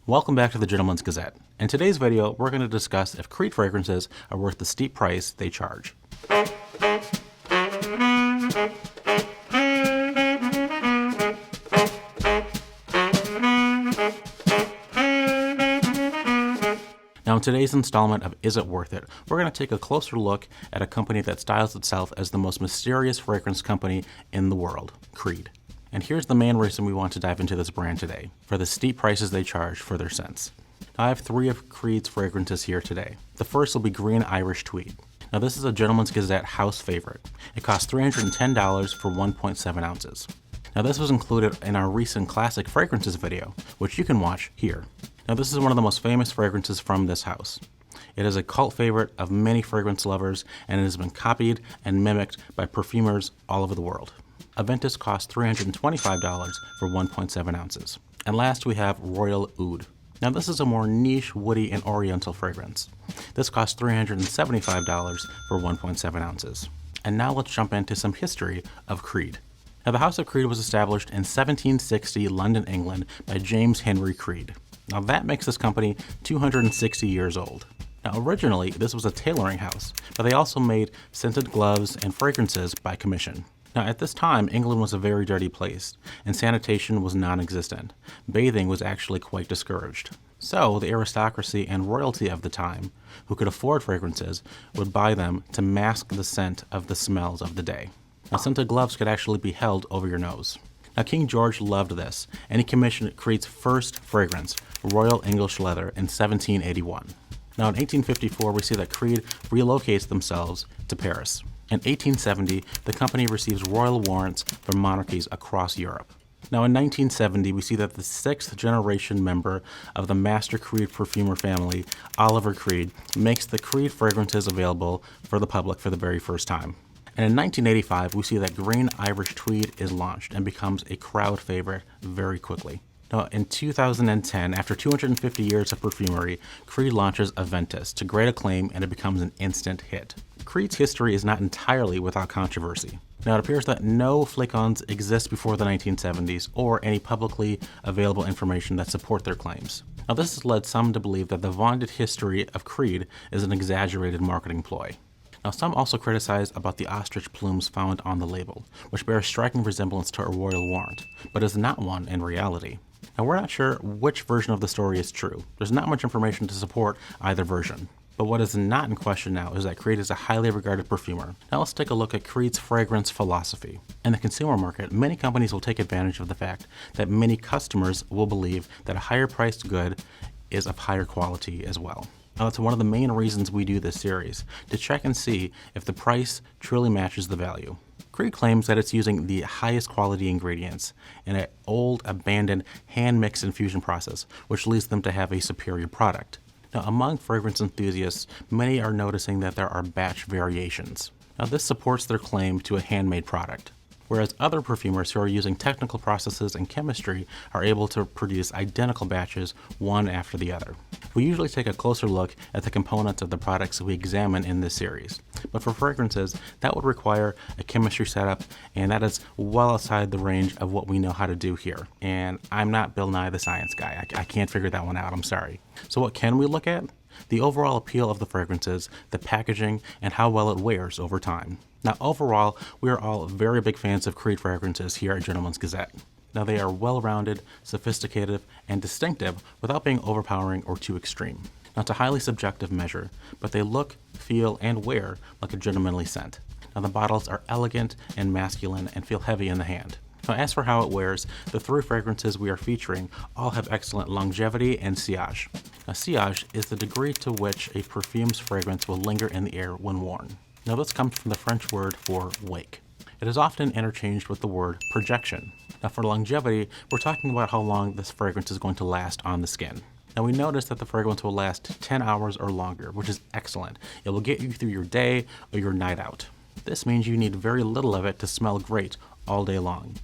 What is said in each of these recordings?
Welcome back to the Gentleman's Gazette. In today's video, we're going to discuss if Creed fragrances are worth the steep price they charge. Now in today's installment of Is It Worth It, we're going to take a closer look at a company that styles itself as the most mysterious fragrance company in the world, Creed. And here's the main reason we want to dive into this brand today, for the steep prices they charge for their scents. Now I have three of Creed's fragrances here today. The first will be Green Irish Tweed. Now this is a Gentleman's Gazette house favorite. It costs $310 for 1.7 ounces. Now this was included in our recent classic fragrances video, which you can watch here. Now this is one of the most famous fragrances from this house. It is a cult favorite of many fragrance lovers, and it has been copied and mimicked by perfumers all over the world. Aventus costs $325 for 1.7 ounces. And last we have Royal Oud. Now this is a more niche, woody, and oriental fragrance. This costs $375 for 1.7 ounces. And now let's jump into some history of Creed. Now the House of Creed was established in 1760 London, England by James Henry Creed. Now that makes this company 260 years old. Now originally this was a tailoring house, but they also made scented gloves and fragrances by commission. Now at this time, England was a very dirty place, and sanitation was non-existent. Bathing was actually quite discouraged. So the aristocracy and royalty of the time, who could afford fragrances, would buy them to mask the scent of the smells of the day. Now scented gloves could actually be held over your nose. Now King George loved this, and he commissioned Creed's first fragrance, Royal English Leather, in 1781. Now in 1854, we see that Creed relocates themselves to Paris. In 1870, the company receives royal warrants from monarchies across Europe. Now in 1970, we see that the sixth generation member of the Master Creed perfumer family, Oliver Creed, makes the Creed fragrances available for the public for the very first time. And in 1985, we see that Green Irish Tweed is launched and becomes a crowd favorite very quickly. Now, in 2010, after 250 years of perfumery, Creed launches Aventus to great acclaim, and it becomes an instant hit. Creed's history is not entirely without controversy. Now, it appears that no flacons exist before the 1970s or any publicly available information that support their claims. Now, this has led some to believe that the vaunted history of Creed is an exaggerated marketing ploy. Now, some also criticize about the ostrich plumes found on the label, which bear a striking resemblance to a royal warrant, but is not one in reality. Now, we're not sure which version of the story is true. There's not much information to support either version. But what is not in question now is that Creed is a highly regarded perfumer. Now let's take a look at Creed's fragrance philosophy. In the consumer market, many companies will take advantage of the fact that many customers will believe that a higher priced good is of higher quality as well. Now that's one of the main reasons we do this series, to check and see if the price truly matches the value. Creed claims that it's using the highest quality ingredients in an old, abandoned, hand-mixed infusion process, which leads them to have a superior product. Now, among fragrance enthusiasts, many are noticing that there are batch variations. Now, this supports their claim to a handmade product, whereas other perfumers who are using technical processes and chemistry are able to produce identical batches one after the other. We usually take a closer look at the components of the products we examine in this series, but for fragrances, that would require a chemistry setup, and that is well outside the range of what we know how to do here. And I'm not Bill Nye the Science Guy. I can't figure that one out, I'm sorry. So what can we look at? The overall appeal of the fragrances, the packaging, and how well it wears over time. Now overall, we are all very big fans of Creed fragrances here at Gentleman's Gazette. Now they are well-rounded, sophisticated, and distinctive without being overpowering or too extreme. Now it's a highly subjective measure, but they look, feel, and wear like a gentlemanly scent. Now the bottles are elegant and masculine and feel heavy in the hand. Now as for how it wears, the three fragrances we are featuring all have excellent longevity and sillage. Now sillage is the degree to which a perfume's fragrance will linger in the air when worn. Now this comes from the French word for wake. It is often interchanged with the word projection. Now for longevity, we're talking about how long this fragrance is going to last on the skin. Now we notice that the fragrance will last 10 hours or longer, which is excellent. It will get you through your day or your night out. This means you need very little of it to smell great all day long.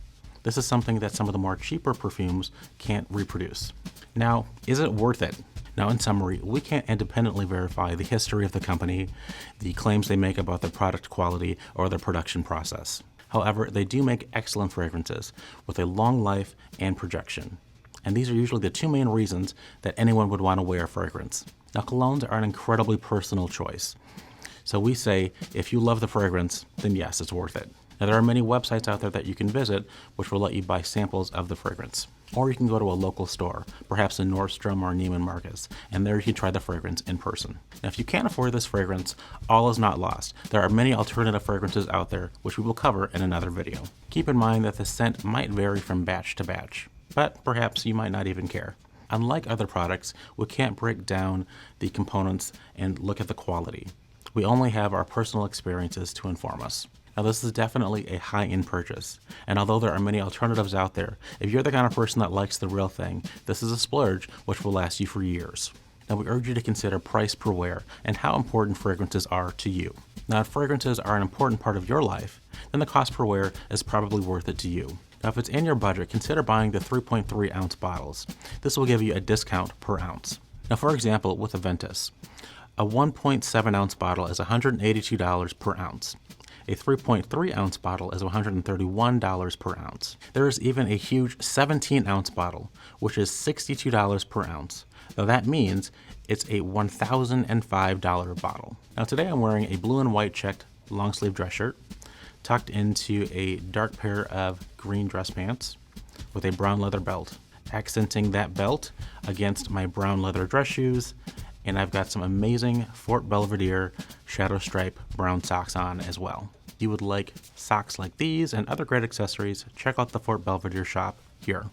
This is something that some of the more cheaper perfumes can't reproduce. Now, is it worth it? Now, in summary, we can't independently verify the history of the company, the claims they make about their product quality, or their production process. However, they do make excellent fragrances with a long life and projection. And these are usually the two main reasons that anyone would want to wear a fragrance. Now, colognes are an incredibly personal choice. So we say, if you love the fragrance, then yes, it's worth it. Now, there are many websites out there that you can visit which will let you buy samples of the fragrance. Or you can go to a local store, perhaps a Nordstrom or Neiman Marcus, and there you can try the fragrance in person. Now, if you can't afford this fragrance, all is not lost. There are many alternative fragrances out there, which we will cover in another video. Keep in mind that the scent might vary from batch to batch, but perhaps you might not even care. Unlike other products, we can't break down the components and look at the quality. We only have our personal experiences to inform us. Now, this is definitely a high-end purchase, and although there are many alternatives out there, if you're the kind of person that likes the real thing, this is a splurge which will last you for years. Now, we urge you to consider price per wear and how important fragrances are to you. Now, if fragrances are an important part of your life, then the cost per wear is probably worth it to you. Now, if it's in your budget, consider buying the 3.3 ounce bottles. This will give you a discount per ounce. Now, for example, with Aventus, a 1.7 ounce bottle is $182 per ounce. A 3.3 ounce bottle is $131 per ounce. There is even a huge 17 ounce bottle, which is $62 per ounce. Now that means it's a $1,005 bottle. Now today I'm wearing a blue and white checked long sleeve dress shirt, tucked into a dark pair of green dress pants with a brown leather belt, accenting that belt against my brown leather dress shoes, and I've got some amazing Fort Belvedere shadow stripe brown socks on as well. If you would like socks like these and other great accessories, check out the Fort Belvedere shop here.